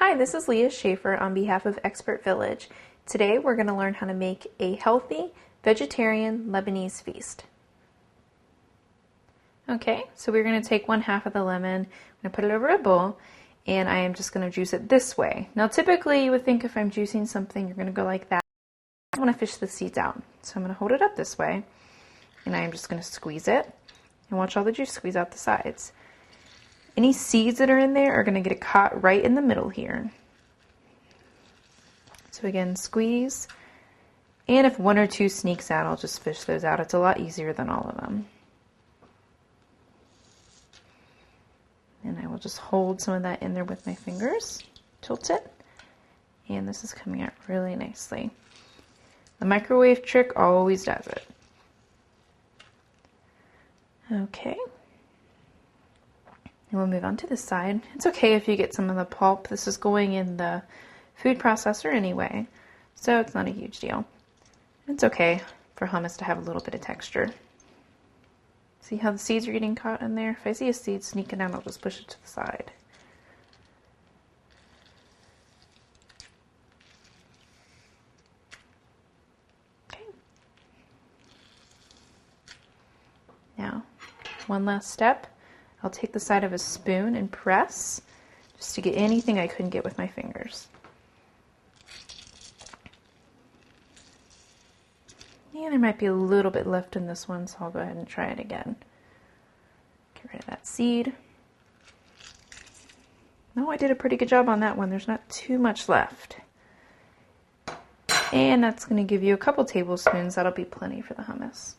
Hi, this is Leah Schaefer on behalf of ExpertVillage. Today we're going to learn how to make a healthy vegetarian Lebanese feast. Okay, so we're going to take 1/2 of the lemon, I'm going to put it over a bowl, and I am just going to juice it this way. Now typically you would think if I'm juicing something you're going to go like that. I want to fish the seeds out, so I'm going to hold it up this way, and I am just going to squeeze it, and watch all the juice squeeze out the sides. Any seeds that are in there are going to get caught right in the middle here. So again, squeeze. And if 1 or 2 sneaks out, I'll just fish those out. It's a lot easier than all of them. And I will just hold some of that in there with my fingers. Tilt it. And this is coming out really nicely. The microwave trick always does it. Okay. And we'll move on to this side. It's okay if you get some of the pulp. This is going in the food processor anyway, so it's not a huge deal. It's okay for hummus to have a little bit of texture. See how the seeds are getting caught in there? If I see a seed sneaking out, I'll just push it to the side. Okay. Now, one last step. I'll take the side of a spoon and press just to get anything I couldn't get with my fingers. And there might be a little bit left in this one, so I'll go ahead and try it again. Get rid of that seed. No, I did a pretty good job on that one. There's not too much left. And that's going to give you a couple tablespoons. That'll be plenty for the hummus.